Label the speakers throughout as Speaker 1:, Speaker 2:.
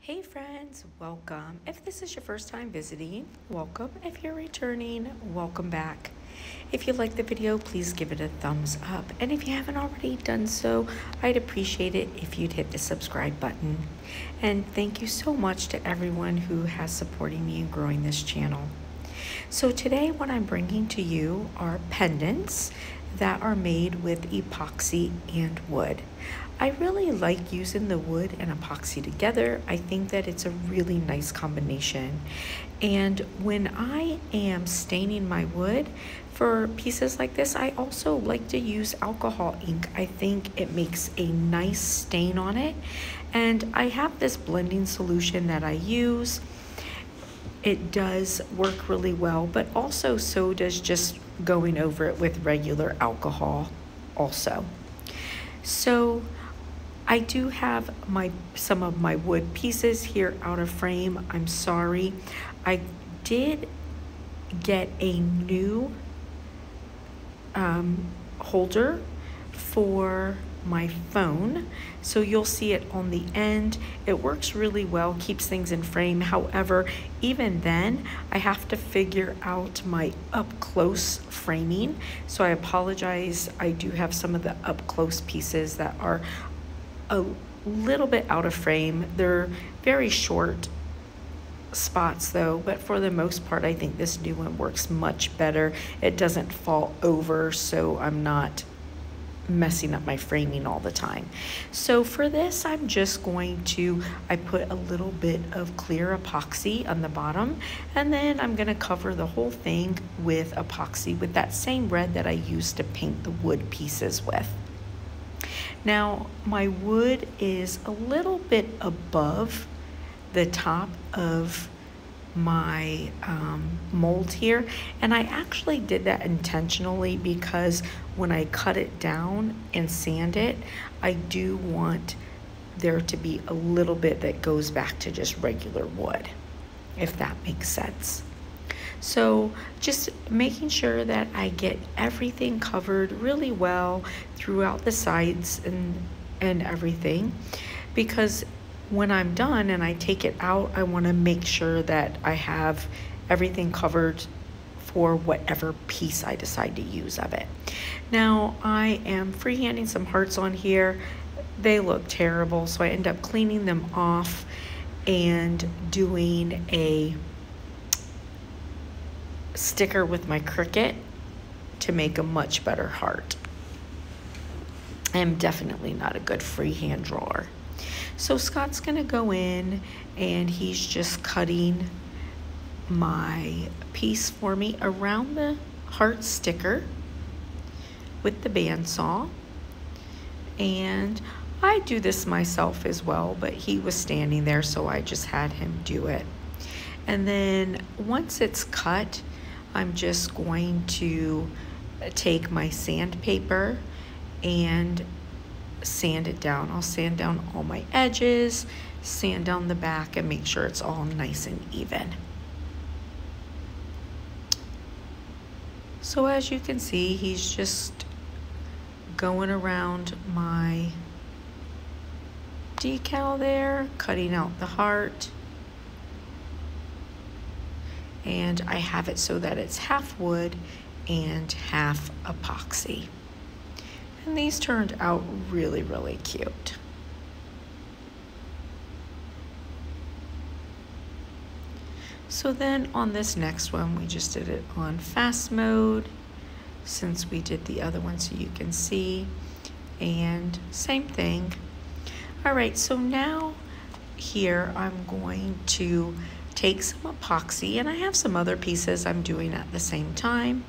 Speaker 1: Hey friends, welcome. If this is your first time visiting, welcome. If you're returning, welcome back. If you like the video, please give it a thumbs up. And if you haven't already done so, I'd appreciate it if you'd hit the subscribe button. And thank you so much to everyone who has supported me in growing this channel. So today what I'm bringing to you are pendants that are made with epoxy and wood. I really like using the wood and epoxy together. I think that it's a really nice combination. And when I am staining my wood for pieces like this, I also like to use alcohol ink. I think it makes a nice stain on it. And I have this blending solution that I use. It does work really well, but also so does just going over it with regular alcohol also. So I do have some of my wood pieces here out of frame. I'm sorry. I did get a new holder for my phone, so you'll see it on the end. It works really well, keeps things in frame. However, even then I have to figure out my up close framing, so I apologize. I do have some of the up close pieces that are a little bit out of frame. They're very short spots though, but for the most part I think this new one works much better. It doesn't fall over, so I'm not messing up my framing all the time. So for this, I'm just going to, I put a little bit of clear epoxy on the bottom, and then I'm going to cover the whole thing with epoxy with that same red that I used to paint the wood pieces with. Now my wood is a little bit above the top of my mold here, and I actually did that intentionally because when I cut it down and sand it, I do want there to be a little bit that goes back to just regular wood, if that makes sense. So just making sure that I get everything covered really well throughout the sides and everything, because when I'm done and I take it out, I want to make sure that I have everything covered for whatever piece I decide to use of it. Now I am freehanding some hearts on here. They look terrible, so I end up cleaning them off and doing a sticker with my Cricut to make a much better heart. I am definitely not a good freehand drawer. So Scott's gonna go in and he's just cutting my piece for me around the heart sticker with the bandsaw. And I do this myself as well, but he was standing there, so I just had him do it. And then once it's cut, I'm just going to take my sandpaper and sand it down. I'll sand down all my edges, sand down the back, and make sure it's all nice and even. So as you can see, he's just going around my decal there, cutting out the heart. And I have it so that it's half wood and half epoxy. And these turned out really, really cute. So then on this next one, we just did it on fast mode since we did the other one, so you can see, and same thing. All right, so now here I'm going to take some epoxy, and I have some other pieces I'm doing at the same time.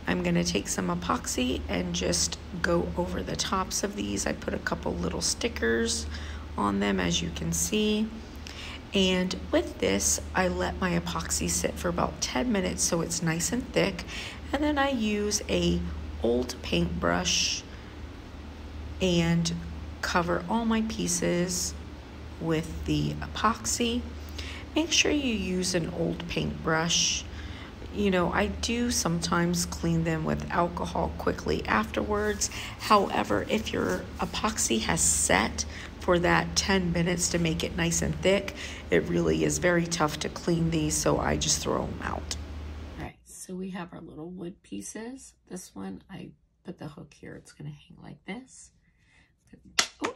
Speaker 1: I'm going to take some epoxy and just go over the tops of these. I put a couple little stickers on them, as you can see. And with this, I let my epoxy sit for about 10 minutes so it's nice and thick. And then I use a old paintbrush and cover all my pieces with the epoxy. Make sure you use an old paintbrush. you know, I do sometimes clean them with alcohol quickly afterwards. However, if your epoxy has set for that 10 minutes to make it nice and thick, it really is very tough to clean these, so I just throw them out.
Speaker 2: All right, so we have our little wood pieces. This one, I put the hook here. It's going to hang like this. Oh,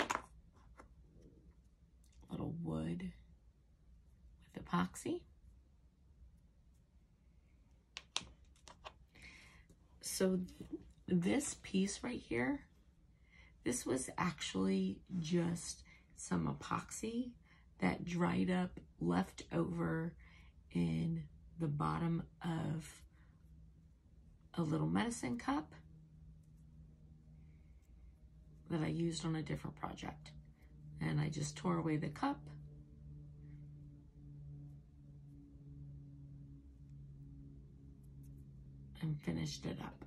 Speaker 2: little wood with epoxy. So this piece right here, this was actually just some epoxy that dried up left over in the bottom of a little medicine cup that I used on a different project. And I just tore away the cup. And finished it up.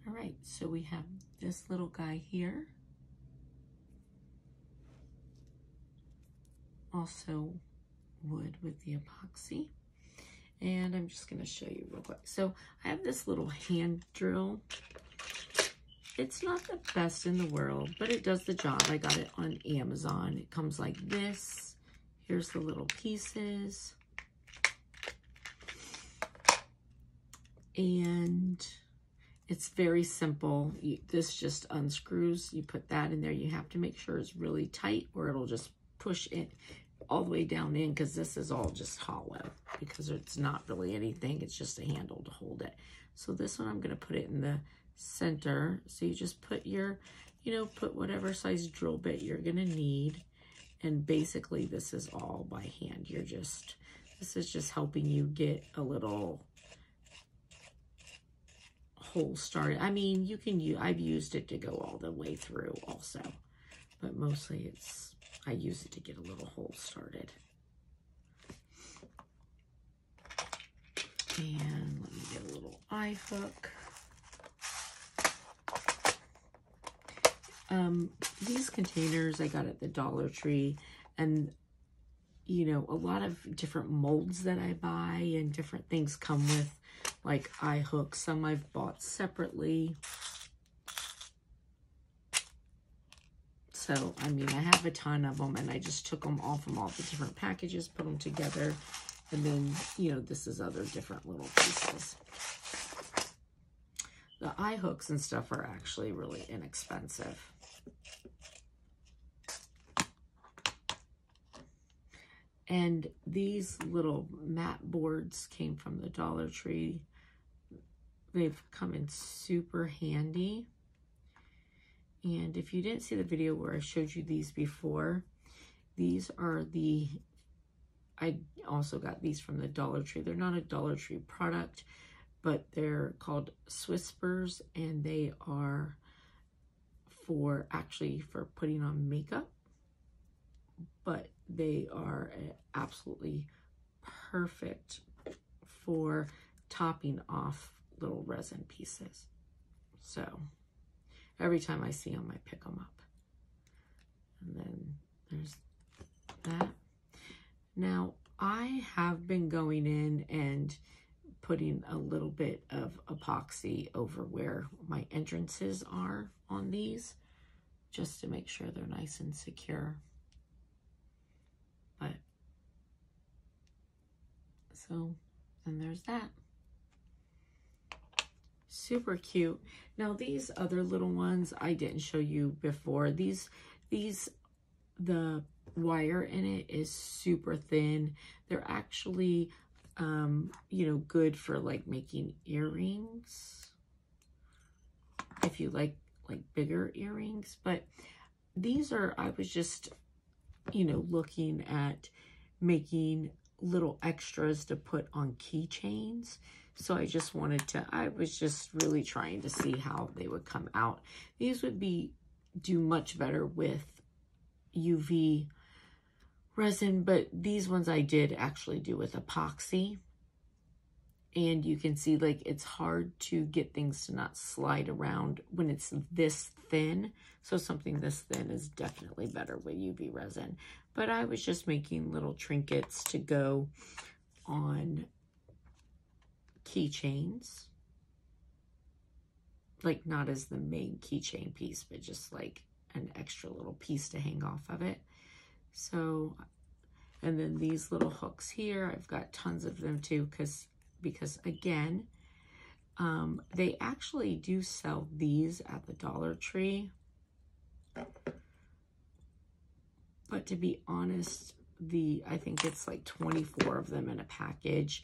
Speaker 2: All right, so we have this little guy here. Also wood with the epoxy. And I'm just gonna show you real quick. So I have this little hand drill. It's not the best in the world, but it does the job. I got it on Amazon. It comes like this. Here's the little pieces. And it's very simple. This just unscrews. You put that in there. You have to make sure it's really tight or it'll just push it all the way down in, because this is all just hollow because it's not really anything. It's just a handle to hold it. So this one, I'm going to put it in the center. So you just put your, put whatever size drill bit you're going to need. And basically this is all by hand. This is just helping you get a little hole started. I mean, I've used it to go all the way through also, but mostly I use it to get a little hole started. And let me get a little eye hook. These containers I got at the Dollar Tree, and a lot of different molds that I buy and different things come with like eye hooks. Some I've bought separately. So, I mean, I have a ton of them, and I just took them all from all the different packages, put them together, and then, this is other different little pieces. The eye hooks and stuff are actually really inexpensive. And these little mat boards came from the Dollar Tree. They've come in super handy. And if you didn't see the video where I showed you these before, these are I also got these from the Dollar Tree. They're not a Dollar Tree product, but they're called Swispers, and they are for putting on makeup. But they are absolutely perfect for topping off little resin pieces. So every time I see them, I pick them up. And then there's that. Now, I have been going in and putting a little bit of epoxy over where my entrances are on these, just to make sure they're nice and secure. But, so, and there's that. Super cute. Now these other little ones I didn't show you before. The wire in it is super thin. They're actually, good for like making earrings. If you like bigger earrings, but these are, I was just, looking at making little extras to put on keychains. So I was just really trying to see how they would come out. These would do much better with UV resin, but these ones I did actually do with epoxy. And you can see it's hard to get things to not slide around when it's this thin. So something this thin is definitely better with UV resin. But I was just making little trinkets to go on keychains. Like not as the main keychain piece, but just like an extra little piece to hang off of it. So, and then these little hooks here, I've got tons of them too, because again, they actually do sell these at the Dollar Tree. But to be honest, I think it's like 24 of them in a package.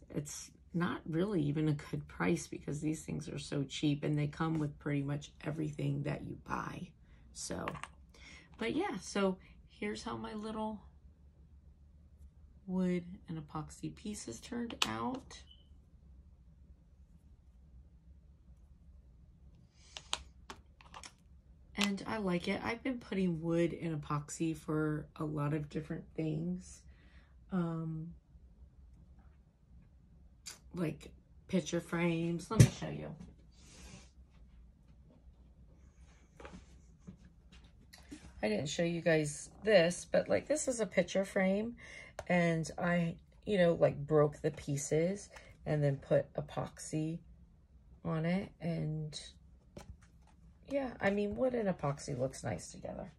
Speaker 2: It's not really even a good price because these things are so cheap and they come with pretty much everything that you buy. So, but yeah, so here's how my little wood and epoxy pieces turned out. And I like it. I've been putting wood and epoxy for a lot of different things. Like picture frames. Let me show you. I didn't show you guys this, but like this is a picture frame, and I, you know, like broke the pieces and then put epoxy on it. And yeah, I mean, wood and epoxy looks nice together.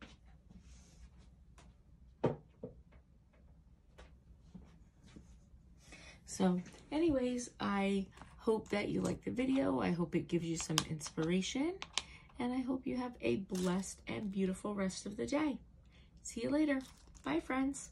Speaker 2: So anyways, I hope that you like the video. I hope it gives you some inspiration, and I hope you have a blessed and beautiful rest of the day. See you later. Bye, friends.